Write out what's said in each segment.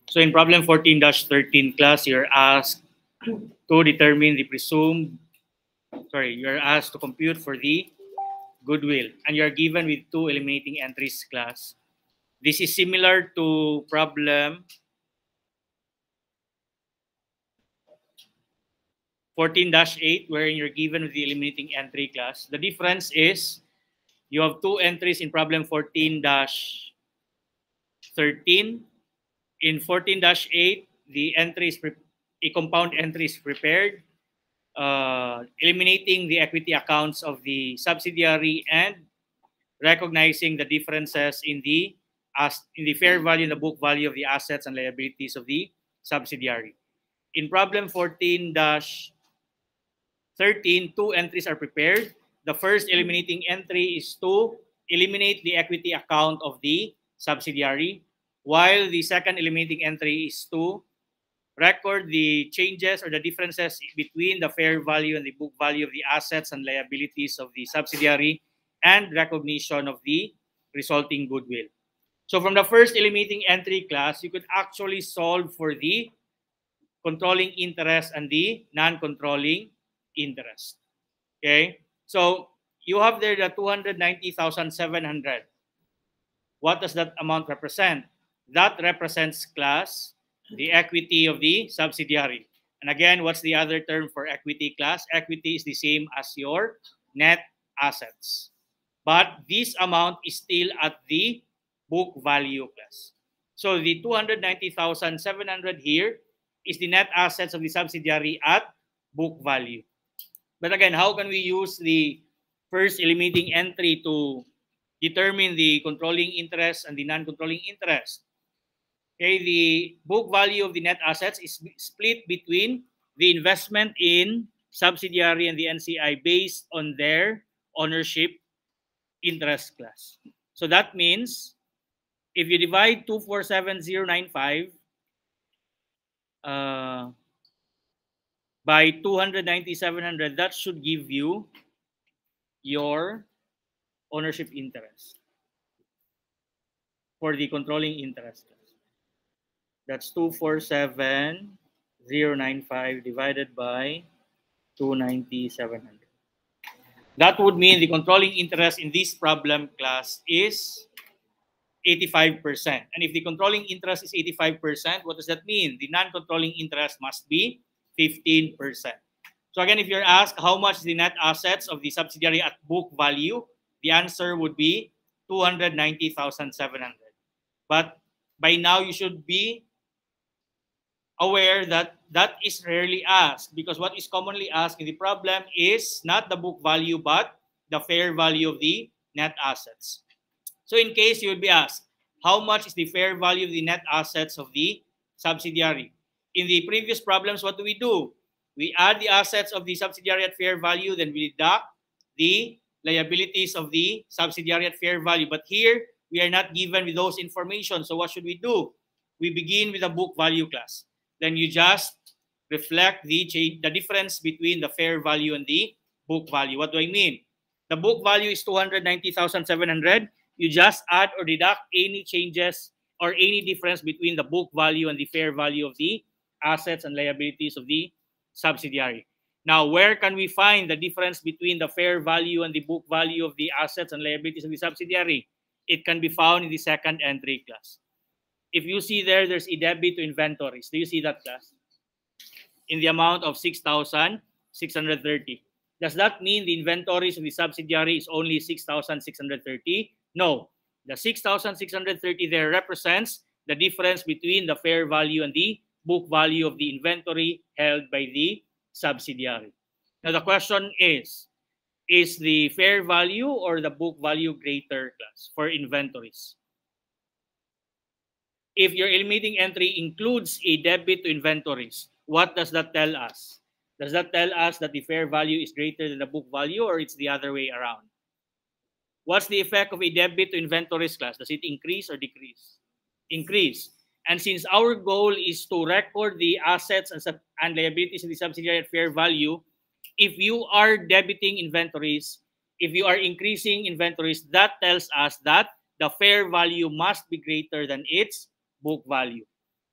So in problem 14-13 class, you're asked to determine the you're asked to compute for the goodwill, and you're given with two eliminating entries class. This is similar to problem 14-8, wherein you're given with the eliminating entry class. The difference is you have two entries in problem 14-13. In 14-8, the entry is a compound entry is prepared, eliminating the equity accounts of the subsidiary and recognizing the differences in the fair value and the book value of the assets and liabilities of the subsidiary. In problem 14-13, two entries are prepared. The first eliminating entry is to eliminate the equity account of the subsidiary, while the second eliminating entry is to record the changes or the differences between the fair value and the book value of the assets and liabilities of the subsidiary and recognition of the resulting goodwill. So from the first eliminating entry class, you could actually solve for the controlling interest and the non-controlling interest. Okay? So you have there the 290,700. What does that amount represent? That represents class the equity of the subsidiary. And again, what's the other term for equity class? Equity is the same as your net assets. But this amount is still at the book value class. So the 290,700 here is the net assets of the subsidiary at book value. But again, how can we use the first eliminating entry to determine the controlling interest and the non-controlling interest? Okay, the book value of the net assets is split between the investment in subsidiary and the NCI based on their ownership interest class. So that means if you divide 247,095 by 290,700, that should give you your ownership interest for the controlling interest. That's 247,095 divided by 290,700. That would mean the controlling interest in this problem class is 85%. And if the controlling interest is 85%, what does that mean? The non-controlling interest must be 15%. So again, if you're asked how much is the net assets of the subsidiary at book value, the answer would be 290,700. But by now, you should be aware that that is rarely asked, because what is commonly asked in the problem is not the book value, but the fair value of the net assets. So in case you would be asked, how much is the fair value of the net assets of the subsidiary? In the previous problems, what do? We add the assets of the subsidiary at fair value, then we deduct the liabilities of the subsidiary at fair value. But here, we are not given with those information. So what should we do? We begin with a book value class. Then you just reflect the difference between the fair value and the book value. What do I mean? The book value is 290,700. You just add or deduct any changes or any difference between the book value and the fair value of the assets and liabilities of the subsidiary. Now, where can we find the difference between the fair value and the book value of the assets and liabilities of the subsidiary? It can be found in the second entry class. If you see there's a debit to inventories. Do you see that, class? In the amount of 6,630. Does that mean the inventories of the subsidiary is only 6,630? No. The 6,630 there represents the difference between the fair value and the book value of the inventory held by the subsidiary. Now the question is the fair value or the book value greater, class, for inventories? If your eliminating entry includes a debit to inventories, what does that tell us? Does that tell us that the fair value is greater than the book value, or it's the other way around? What's the effect of a debit to inventories, class? Does it increase or decrease? Increase. And since our goal is to record the assets and liabilities of the subsidiary at fair value, if you are debiting inventories, if you are increasing inventories, that tells us that the fair value must be greater than its book value.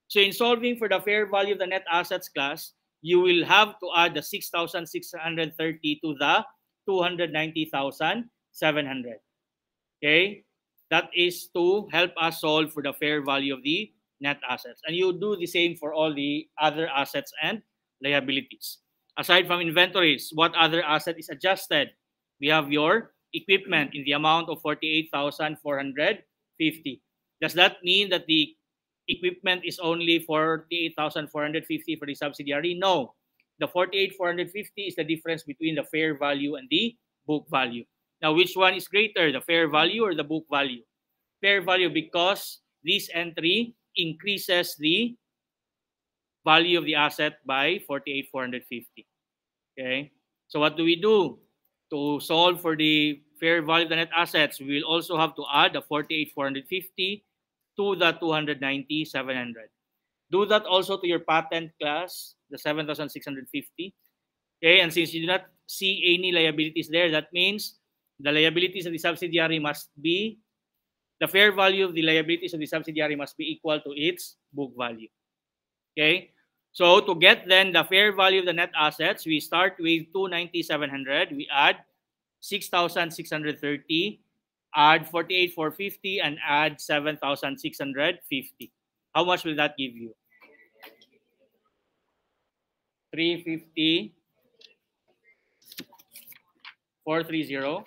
So in solving for the fair value of the net assets class, you will have to add the 6,630 to the 290,700. Okay? That is to help us solve for the fair value of the net assets. And you do the same for all the other assets and liabilities. Aside from inventories, what other asset is adjusted? We have your equipment in the amount of 48,450. Does that mean that the equipment is only 48,450 for the subsidiary? No. The 48,450 is the difference between the fair value and the book value. Now, which one is greater, the fair value or the book value? Fair value, because this entry increases the value of the asset by 48,450. Okay? So what do we do? To solve for the fair value of the net assets, we will also have to add the 48,450 to the 290,700. Do that also to your patent class, the 7,650. Okay, and since you do not see any liabilities there, that means the liabilities of the subsidiary must be, the fair value of the liabilities of the subsidiary must be equal to its book value. Okay, so to get then the fair value of the net assets, we start with 290,700, we add 6,630, add 48,450, and add 7,650. How much will that give you? 350, 430,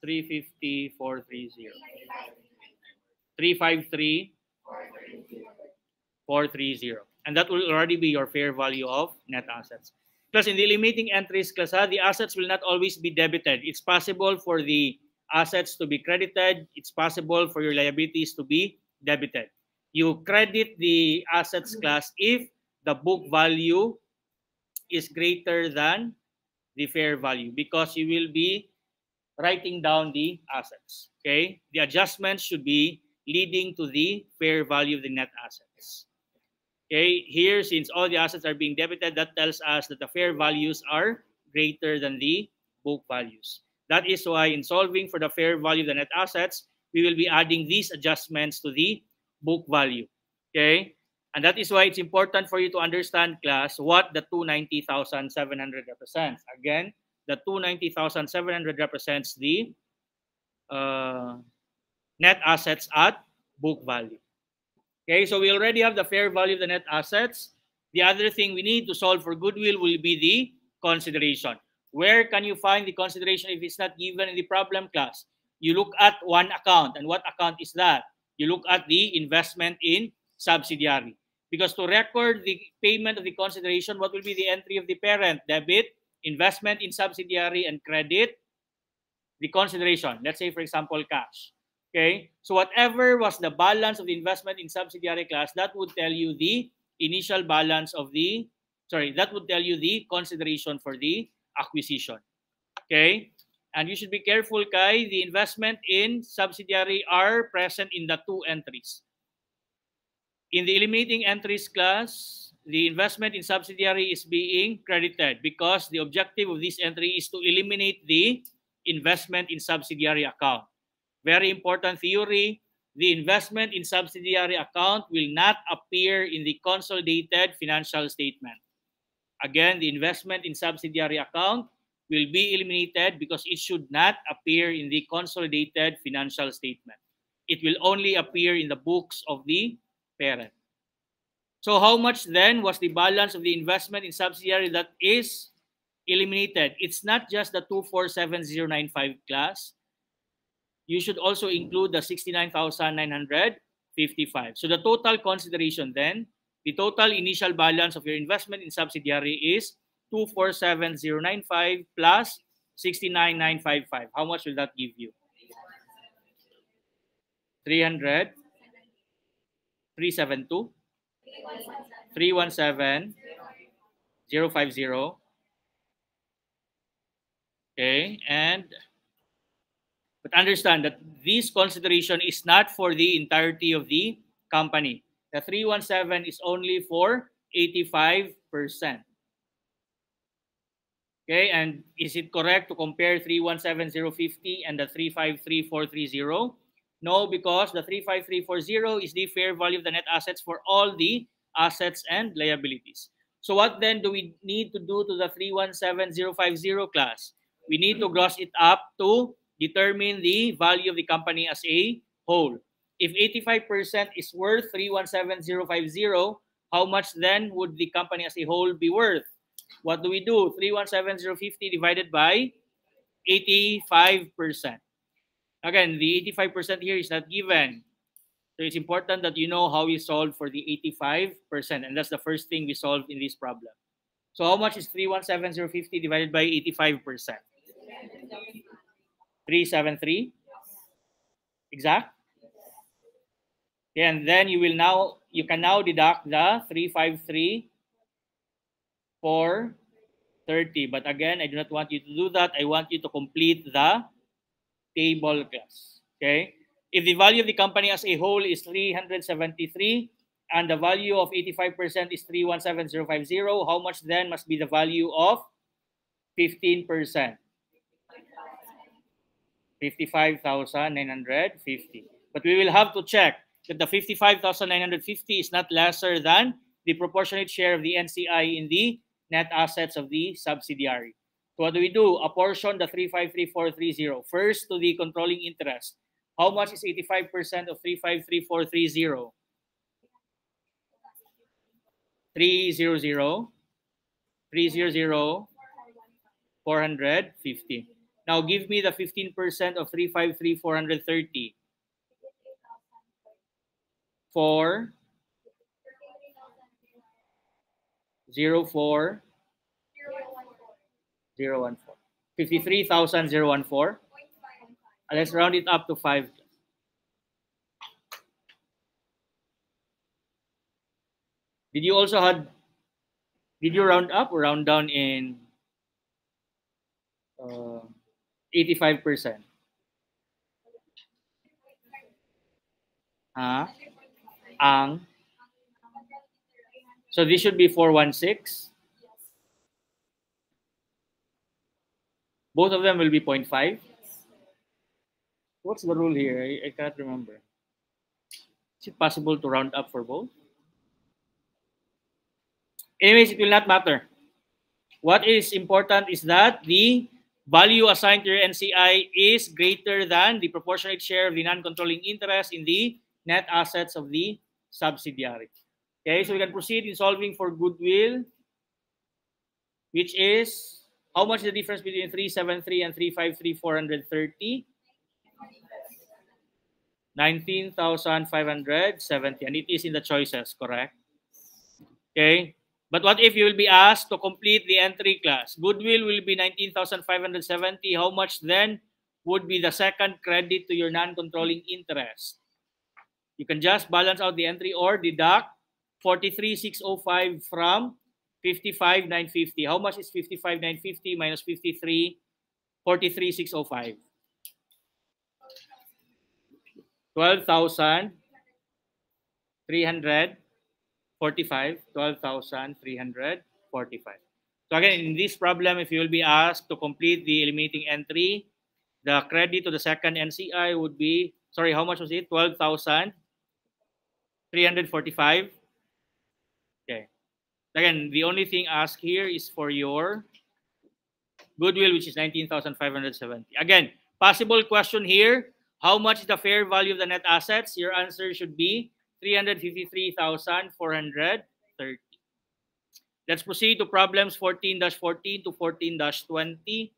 350, 430, 353, 430. And that will already be your fair value of net assets. Plus, in the limiting entries class, the assets will not always be debited. It's possible for the assets to be credited. It's possible for your liabilities to be debited. You credit the assets class if the book value is greater than the fair value, because you will be writing down the assets. Okay, the adjustments should be leading to the fair value of the net assets. Okay, here, since all the assets are being debited, that tells us that the fair values are greater than the book values. That is why in solving for the fair value of the net assets, we will be adding these adjustments to the book value. Okay, and that is why it's important for you to understand, class, what the 290,700 represents. Again, the 290,700 represents the net assets at book value. Okay, so we already have the fair value of the net assets. The other thing we need to solve for goodwill will be the consideration. Where can you find the consideration if it's not given in the problem class? You look at one account. And what account is that? You look at the investment in subsidiary. Because to record the payment of the consideration, what will be the entry of the parent? Debit, investment in subsidiary, and credit the consideration. Let's say, for example, cash. Okay, so whatever was the balance of the investment in subsidiary class, that would tell you the initial balance of the, that would tell you the consideration for the acquisition. Okay, and you should be careful, Kai, the investment in subsidiary are present in the two entries. In the eliminating entries class, the investment in subsidiary is being credited because the objective of this entry is to eliminate the investment in subsidiary account. Very important theory, the investment in subsidiary account will not appear in the consolidated financial statement. Again, the investment in subsidiary account will be eliminated because it should not appear in the consolidated financial statement. It will only appear in the books of the parent. So how much then was the balance of the investment in subsidiary that is eliminated? It's not just the 247,095 class. You should also include the 69,955. So the total consideration then, the total initial balance of your investment in subsidiary is 247,095 plus 69,955. How much will that give you? 300, 372, 317, 050. Okay, but understand that this consideration is not for the entirety of the company. The 317 is only for 85%. Okay, and is it correct to compare 317,050 and the 353,430? No, because the 35340 is the fair value of the net assets for all the assets and liabilities. So what then do we need to do to the 317050 class? We need to gross it up to determine the value of the company as a whole. If 85% is worth 317050, how much then would the company as a whole be worth? What do we do? 317050 divided by 85%. Again, the 85% here is not given. So it's important that you know how we solve for the 85%. And that's the first thing we solve in this problem. So how much is 317050 divided by 85%? 373? Exact? And then you can now deduct the 353 for 30. But again, I do not want you to do that. I want you to complete the table class. Okay? If the value of the company as a whole is 373 and the value of 85% is 317050, how much then must be the value of 15%? 55,950. But we will have to check that the 55,950 is not lesser than the proportionate share of the NCI in the net assets of the subsidiary. So what do we do? Apportion the 353430 first to the controlling interest. How much is 85% of 353430? 300, 450. Now give me the 15% of 353,430. 4 04 014. 53,014. Let's round it up to 5. Did you round up or round down in 85%? So this should be 416. Both of them will be 0.5. What's the rule here? I cannot remember. Is it possible to round up for both? Anyways, it will not matter. What is important is that the value assigned to your NCI is greater than the proportionate share of the non-controlling interest in the net assets of the subsidiary. Okay, so we can proceed in solving for goodwill, which is, how much is the difference between 373 and 353,430? 19,570, and it is in the choices, correct? Okay, but what if you will be asked to complete the entry class? Goodwill will be 19,570. How much then would be the second credit to your non-controlling interest? You can just balance out the entry or deduct 43,605 from 55,950. How much is 55,950 minus 43,605? 12,345. 12,345. So again, in this problem, if you will be asked to complete the eliminating entry, the credit to the second NCI would be, sorry, how much was it? 12,345. Okay. Again, the only thing asked here is for your goodwill, which is 19,570. Again, possible question here. How much is the fair value of the net assets? Your answer should be 353,430. Let's proceed to problems 14-14 to 14-20.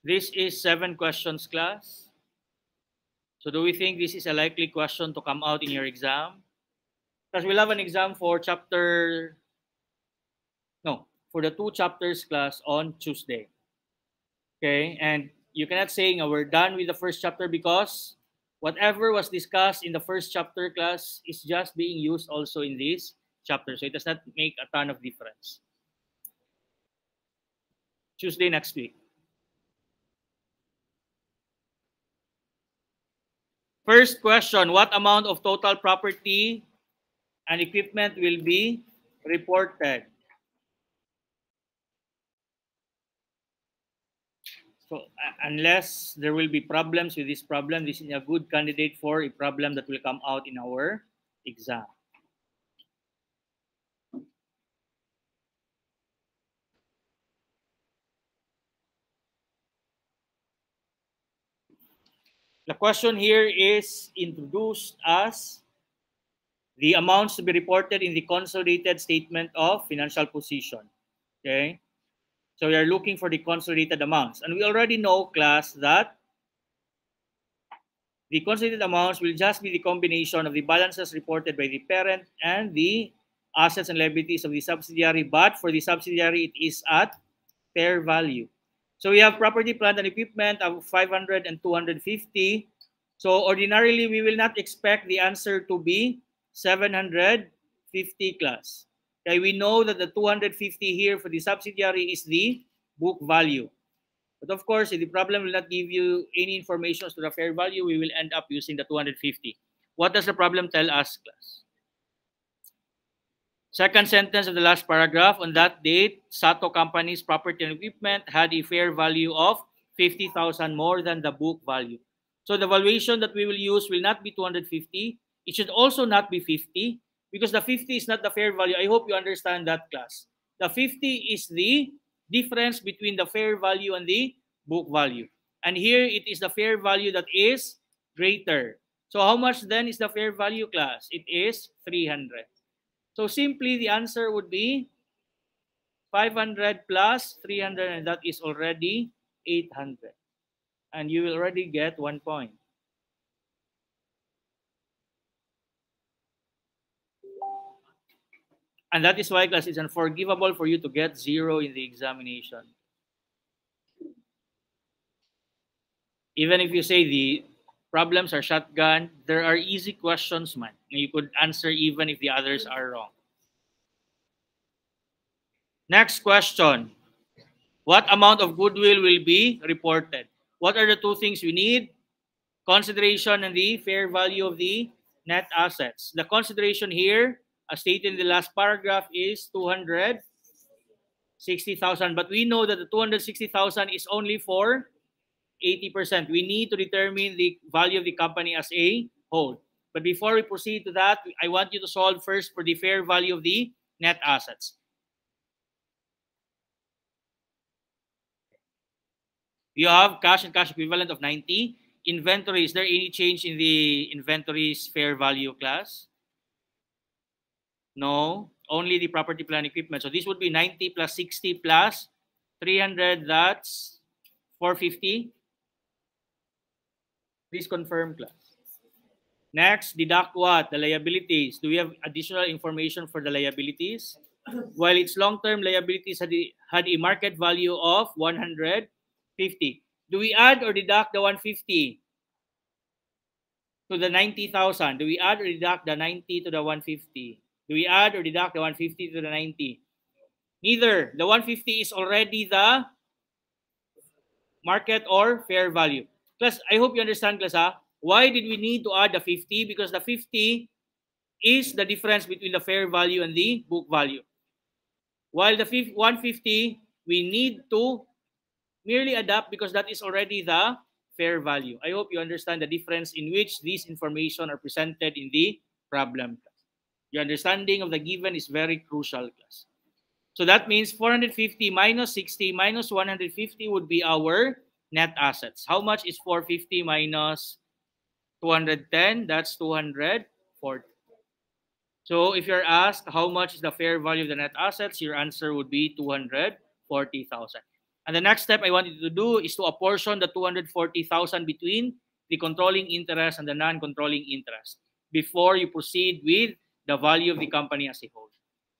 This is 7 questions, class. So do we think this is a likely question to come out in your exam? Because we'll have an exam for for the 2 chapters class on Tuesday. Okay, and you cannot say we're done with the first chapter because whatever was discussed in the first chapter class is just being used also in this chapter. So it does not make a ton of difference. Tuesday next week. First question, what amount of total property and equipment will be reported? So unless there will be problems with this problem, this is a good candidate for a problem that will come out in our exam. The question here is introduced as the amounts to be reported in the consolidated statement of financial position. Okay? So we are looking for the consolidated amounts. And we already know, class, that the consolidated amounts will just be the combination of the balances reported by the parent and the assets and liabilities of the subsidiary. But for the subsidiary, it is at fair value. So we have property, plant, and equipment of 500 and 250. So ordinarily, we will not expect the answer to be 750 class. Okay, we know that the 250 here for the subsidiary is the book value. But of course, if the problem will not give you any information as to the fair value, we will end up using the 250. What does the problem tell us, class? Second sentence of the last paragraph, on that date, Sato Company's property and equipment had a fair value of 50,000 more than the book value. So the valuation that we will use will not be 250. It should also not be 50 because the 50 is not the fair value. I hope you understand that, class. The 50 is the difference between the fair value and the book value. And here it is the fair value that is greater. So how much then is the fair value, class? It is 300. So simply the answer would be 500 plus 300, and that is already 800. And you will already get 1 point. And that is why, class, it's unforgivable for you to get 0 in the examination. Even if you say the problems are shotgun, there are easy questions, man. And you could answer even if the others are wrong. Next question. What amount of goodwill will be reported? What are the two things we need? Consideration and the fair value of the net assets. The consideration here, as stated in the last paragraph, is 260,000. But we know that the 260,000 is only for 80%. We need to determine the value of the company as a whole. But before we proceed to that, I want you to solve first for the fair value of the net assets. You have cash and cash equivalent of 90. Inventory, is there any change in the inventory's fair value, class? No, only the property, plant, equipment. So this would be 90 plus 60 plus 300, that's 450. Please confirm, class. Next, deduct what? The liabilities. Do we have additional information for the liabilities? While its long-term liabilities had a market value of 150. Do we add or deduct the 150 to the 90,000? Do we add or deduct the 90 to the 150? Do we add or deduct the 150 to the 90? Neither. The 150 is already the market or fair value. Class, I hope you understand, class. Why did we need to add the 50? Because the 50 is the difference between the fair value and the book value. While the 150, we need to merely adapt because that is already the fair value. I hope you understand the difference in which these information are presented in the problem. Your understanding of the given is very crucial, class. So that means 450 minus 60 minus 150 would be our net assets. How much is 450 minus 210? That's 240. So if you're asked how much is the fair value of the net assets, your answer would be 240,000. And the next step I want you to do is to apportion the 240,000 between the controlling interest and the non-controlling interest before you proceed with the value of the company as a whole.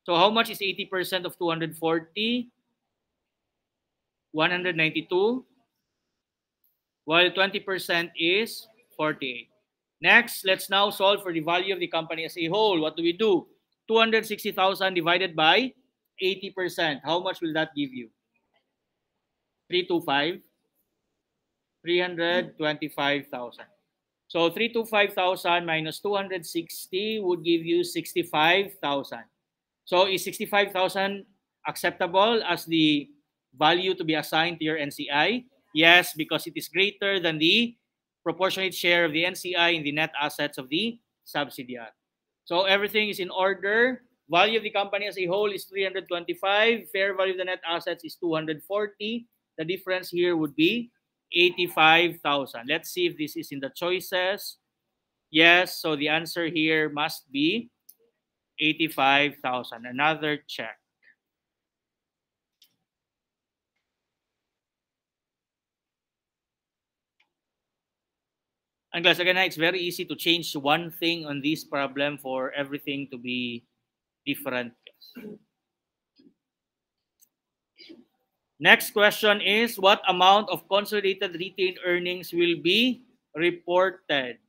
So how much is 80% of 240? 192. While 20% is 48. Next, let's now solve for the value of the company as a whole. What do we do? 260,000 divided by 80%. How much will that give you? 325. 325,000. So 325,000 minus 260 would give you 65,000. So is 65,000 acceptable as the value to be assigned to your NCI? Yes, because it is greater than the proportionate share of the NCI in the net assets of the subsidiary. So everything is in order. Value of the company as a whole is 325. Fair value of the net assets is 240. The difference here would be 85,000. Let's see if this is in the choices. Yes, so the answer here must be 85,000. Another check. And guys, again, it's very easy to change one thing on this problem for everything to be different. Next question is, what amount of consolidated retained earnings will be reported?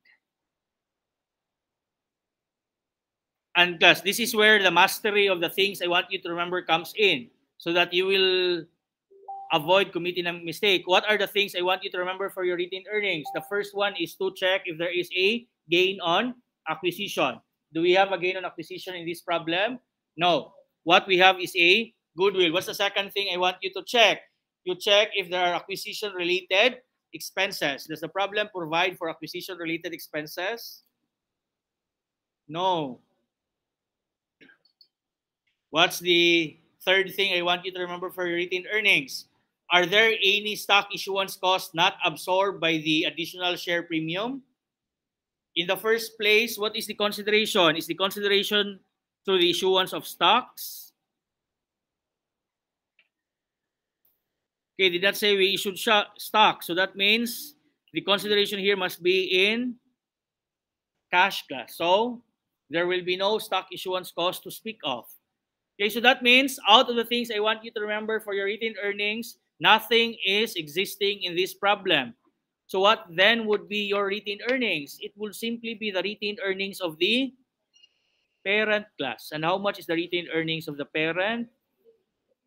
And guys, this is where the mastery of the things I want you to remember comes in, so that you will avoid committing a mistake. What are the things I want you to remember for your retained earnings? The first one is to check if there is a gain on acquisition. Do we have a gain on acquisition in this problem? No. What we have is a goodwill. What's the second thing I want you to check? You check if there are acquisition-related expenses. Does the problem provide for acquisition-related expenses? No. What's the third thing I want you to remember for your retained earnings? Are there any stock issuance costs not absorbed by the additional share premium? In the first place, what is the consideration? Is the consideration through the issuance of stocks? Okay, did not say we issued stock. So that means the consideration here must be in cash class. So there will be no stock issuance cost to speak of. Okay, so that means out of the things I want you to remember for your retained earnings, nothing is existing in this problem. So what then would be your retained earnings? It will simply be the retained earnings of the parent class. And how much is the retained earnings of the parent?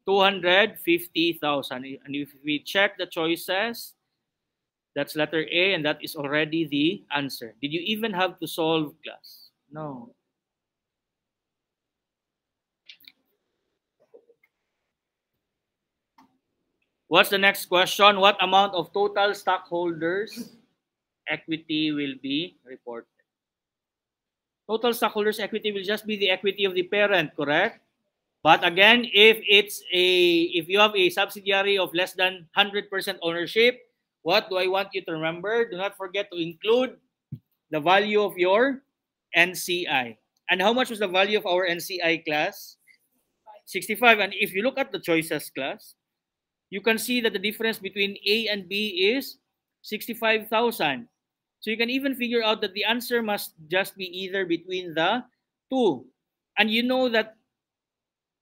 250,000. And if we check the choices, that's letter A, and that is already the answer. Did you even have to solve, class? No. What's the next question? What amount of total stockholders' equity will be reported? Total stockholders' equity will just be the equity of the parent, correct? But again, if you have a subsidiary of less than 100% ownership, what do I want you to remember? Do not forget to include the value of your NCI. And how much was the value of our NCI, class? 65. And if you look at the choices, class, you can see that the difference between A and B is 65,000. So you can even figure out that the answer must just be either between the two. And you know that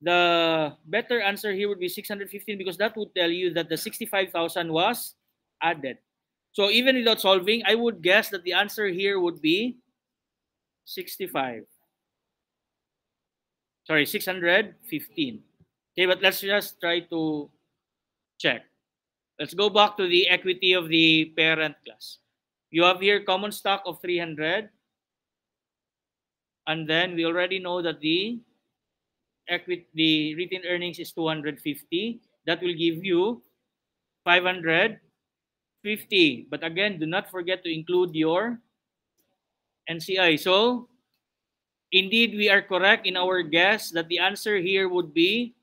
the better answer here would be 615, because that would tell you that the 65,000 was added. So even without solving, I would guess that the answer here would be 65. Sorry, 615. Okay, but let's just try to check. Let's go back to the equity of the parent class. You have here common stock of 300. And then we already know that the retained earnings is 250. That will give you 550. But again, do not forget to include your NCI. So indeed, we are correct in our guess that the answer here would be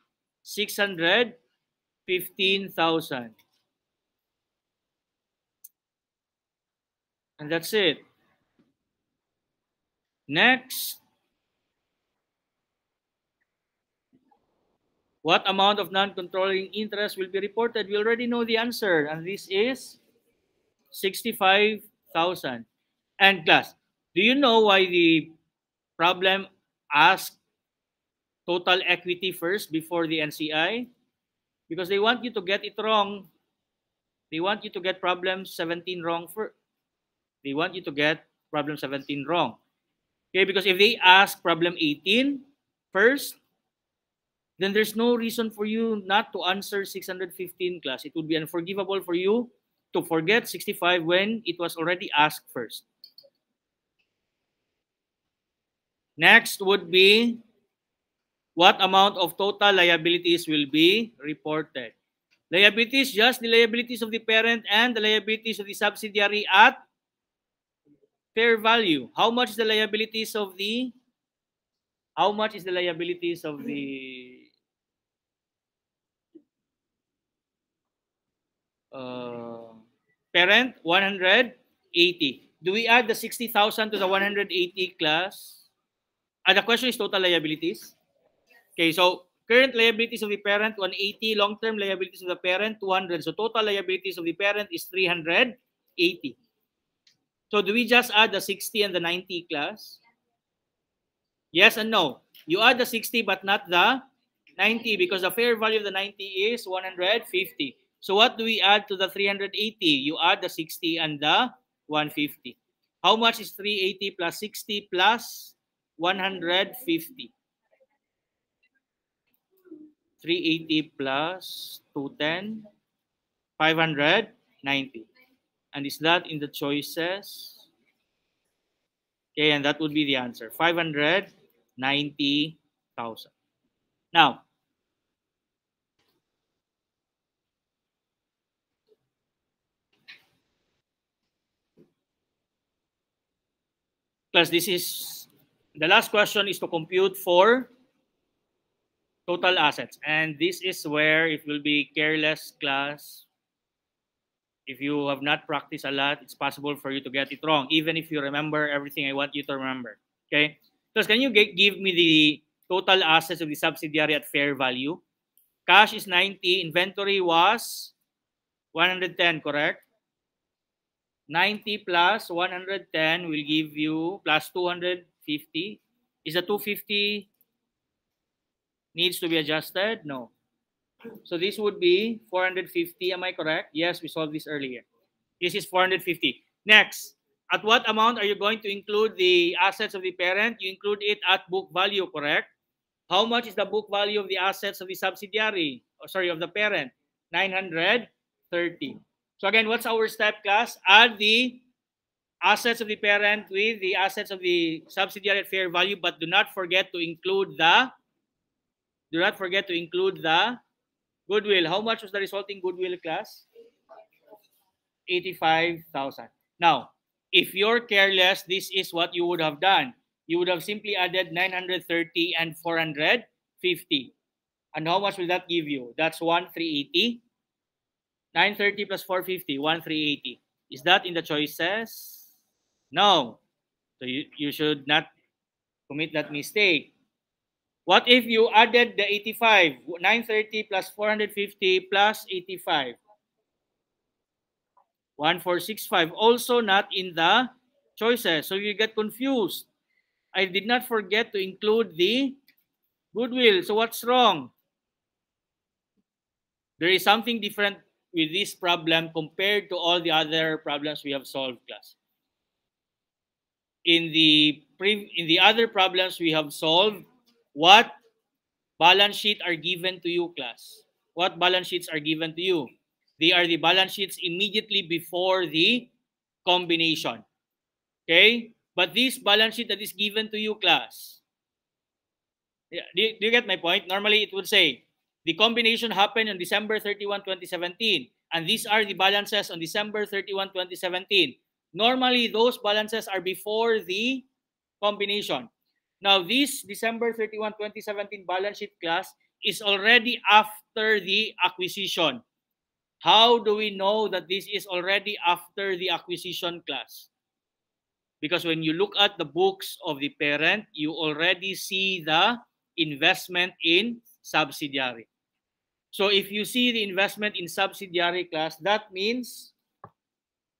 615,000. And that's it. Next. What amount of non-controlling interest will be reported? We already know the answer, and this is 65,000. And class, do you know why the problem asked total equity first before the NCI? Because they want you to get it wrong. They want you to get problem 17 wrong first. They want you to get problem 17 wrong. Okay, because if they ask problem 18 first, then there's no reason for you not to answer 615, class. It would be unforgivable for you to forget 65 when it was already asked first. Next would be, what amount of total liabilities will be reported? Liabilities, just the liabilities of the parent and the liabilities of the subsidiary at fair value. How much is the liabilities of the parent? 180. Do we add the 60,000 to the 180 class? The question is total liabilities. Okay, so current liabilities of the parent 180, long-term liabilities of the parent 200. So total liabilities of the parent is 380. So do we just add the 60 and the 90 class? Yes and no. You add the 60 but not the 90 because the fair value of the 90 is 150. So what do we add to the 380? You add the 60 and the 150. How much is 380 plus 60 plus 150? 380 plus 210, 590. And is that in the choices? Okay, and that would be the answer, 590,000. Now, plus this is, the last question is to compute for total assets. And this is where it will be careless class. If you have not practiced a lot, it's possible for you to get it wrong, even if you remember everything I want you to remember. Okay? Because can you give me the total assets of the subsidiary at fair value? Cash is 90. Inventory was 110, correct? 90 plus 110 will give you plus 250. Is the 250 needs to be adjusted? No. So this would be 450. Am I correct? Yes, we solved this earlier. This is 450. Next, at what amount are you going to include the assets of the parent? You include it at book value, correct? How much is the book value of the assets of the subsidiary? Oh, sorry, of the parent? 930. So again, what's our step, class? Add the assets of the parent with the assets of the subsidiary at fair value, but do not forget to include the goodwill. How much was the resulting goodwill, class? 85,000. Now, if you're careless, this is what you would have done. You would have simply added 930 and 450. And how much will that give you? That's 1,380. 930 plus 450, 1,380. Is that in the choices? No. So you should not commit that mistake. What if you added the 85? 930 plus 450 plus 85. 1,465. Also not in the choices. So you get confused. I did not forget to include the goodwill. So what's wrong? There is something different with this problem compared to all the other problems we have solved, class. In the other problems we have solved, what balance sheet are given to you, class? What balance sheets are given to you? They are the balance sheets immediately before the combination. Okay? But this balance sheet that is given to you, class, do you get my point? Normally, it would say, the combination happened on December 31, 2017. And these are the balances on December 31, 2017. Normally, those balances are before the combination. Now, this December 31, 2017 balance sheet, class, is already after the acquisition. How do we know that this is already after the acquisition, class? Because when you look at the books of the parent, you already see the investment in subsidiary. So if you see the investment in subsidiary, class, that means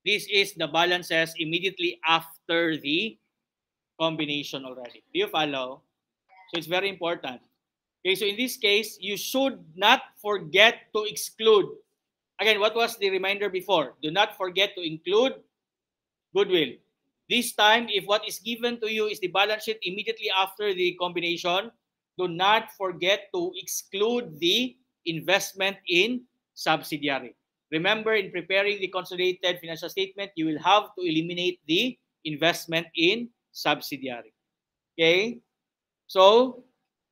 this is the balances immediately after the combination already. Do you follow? So it's very important. Okay, so in this case, you should not forget to exclude. Again, what was the reminder before? Do not forget to include goodwill. This time, if what is given to you is the balance sheet immediately after the combination, do not forget to exclude the investment in subsidiary. Remember, in preparing the consolidated financial statement, you will have to eliminate the investment in subsidiary. Okay? So,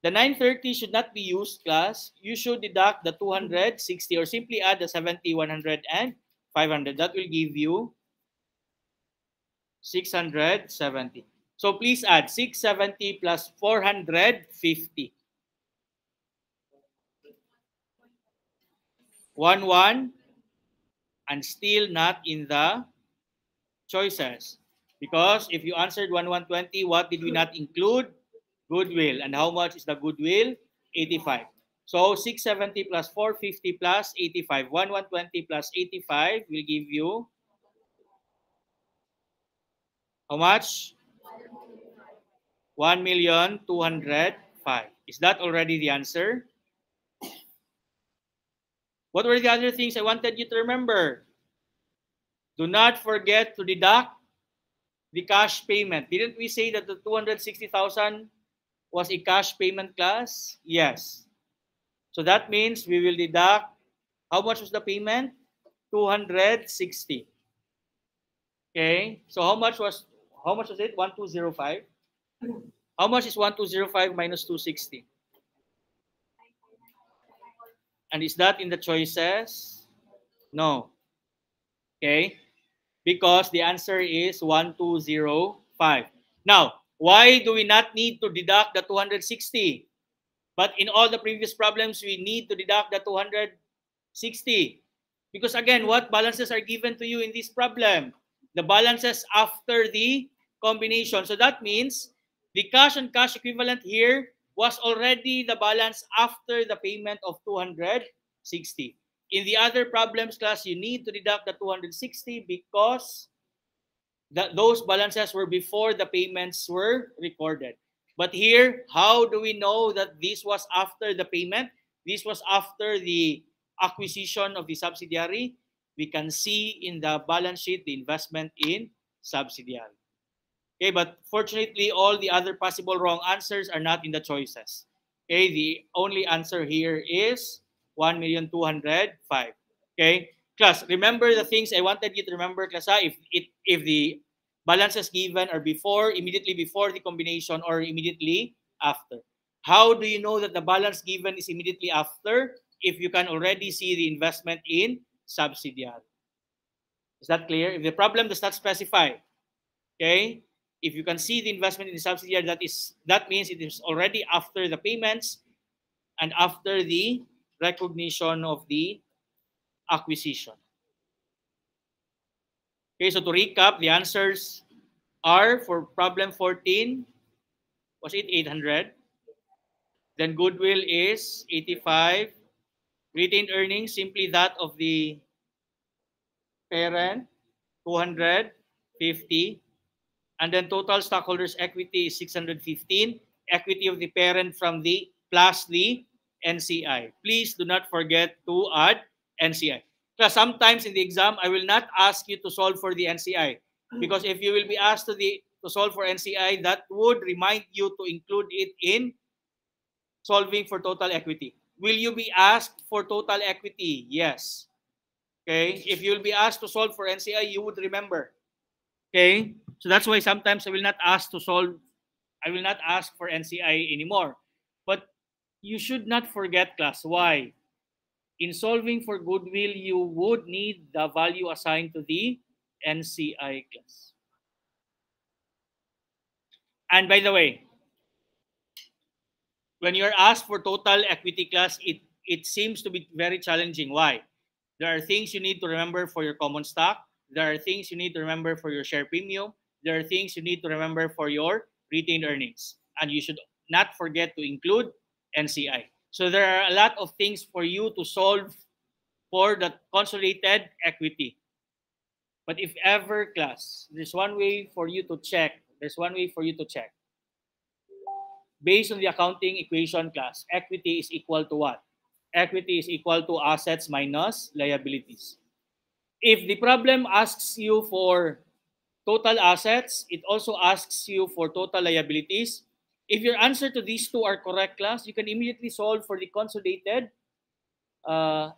The 930 should not be used, class. You should deduct the 260 or simply add the 70, 100, and 500. That will give you 670. So please add 670 plus 450. 11 and still not in the choices. Because if you answered 1120, what did we not include? Goodwill. And how much is the goodwill? 85. So 670 plus 450 plus 85. 1120 plus 85 will give you how much? 1,205,000. Is that already the answer? What were the other things I wanted you to remember? Do not forget to deduct the cash payment. Didn't we say that the 260,000 was a cash payment, class? Yes. So that means we will deduct, how much was the payment? 260. Okay. So how much was it? 1205. How much is 1205 minus 260? And is that in the choices? No. Okay. Because the answer is 1205. Now, why do we not need to deduct the 260? But in all the previous problems, we need to deduct the 260. Because again, what balances are given to you in this problem? The balances after the combination. So that means the cash and cash equivalent here was already the balance after the payment of 260. In the other problems, class, you need to deduct the 260 because those balances were before the payments were recorded. But here, how do we know that this was after the payment? This was after the acquisition of the subsidiary. We can see in the balance sheet the investment in subsidiary. Okay, but fortunately, all the other possible wrong answers are not in the choices. Okay, the only answer here is 1,205,000. Okay, class, remember the things I wanted you to remember, class. If the balances given are immediately before the combination or immediately after. How do you know that the balance given is immediately after? If you can already see the investment in subsidiary. Is that clear? If the problem does not specify, okay, if you can see the investment in the subsidiary, that means it is already after the payments and after the recognition of the acquisition. Okay, so to recap, the answers are for problem 14, was it 800? Then goodwill is 85. Retained earnings, simply that of the parent, 250. And then total stockholders' equity is 615. Equity of the parent from the plus the NCI. Please do not forget to add NCI. Because sometimes in the exam, I will not ask you to solve for the NCI. Because if you will be asked to solve for NCI, that would remind you to include it in solving for total equity. Will you be asked for total equity? Yes. Okay. If you will be asked to solve for NCI, you would remember. Okay. So that's why sometimes I will not ask for NCI anymore. But you should not forget, class. Why? In solving for goodwill, you would need the value assigned to the NCI, class. And by the way, when you're asked for total equity, class, it seems to be very challenging. Why? There are things you need to remember for your common stock. There are things you need to remember for your share premium. There are things you need to remember for your retained earnings. And you should not forget to include NCI. So there are a lot of things for you to solve for the consolidated equity. But if ever, class, there's one way for you to check. Based on the accounting equation, class, equity is equal to what? Equity is equal to assets minus liabilities. If the problem asks you for total assets, it also asks you for total liabilities. If your answer to these two are correct, class, you can immediately solve for the consolidated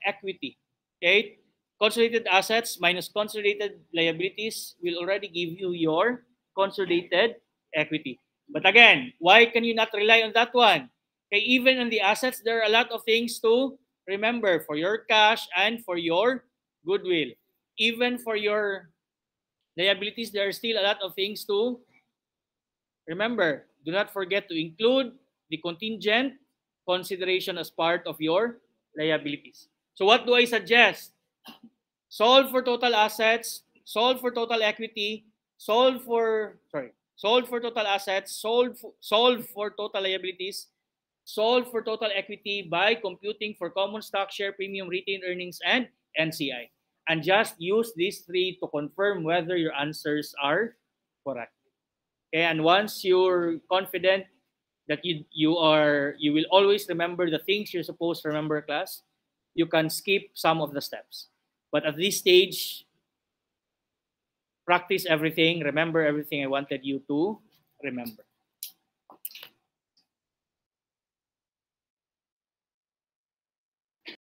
equity. Okay? Consolidated assets minus consolidated liabilities will already give you your consolidated equity. But again, why can you not rely on that one? Okay, even on the assets, there are a lot of things to remember for your cash and for your goodwill. Even for your liabilities, there are still a lot of things to remember. Do not forget to include the contingent consideration as part of your liabilities. So what do I suggest? Solve for total assets, solve for total equity, solve for total assets, solve for total liabilities, solve for total equity by computing for common stock, share premium, retained earnings, and NCI. And just use these three to confirm whether your answers are correct. Okay, and once you're confident that you will always remember the things you're supposed to remember, class, you can skip some of the steps. But at this stage, practice everything, remember everything I wanted you to remember.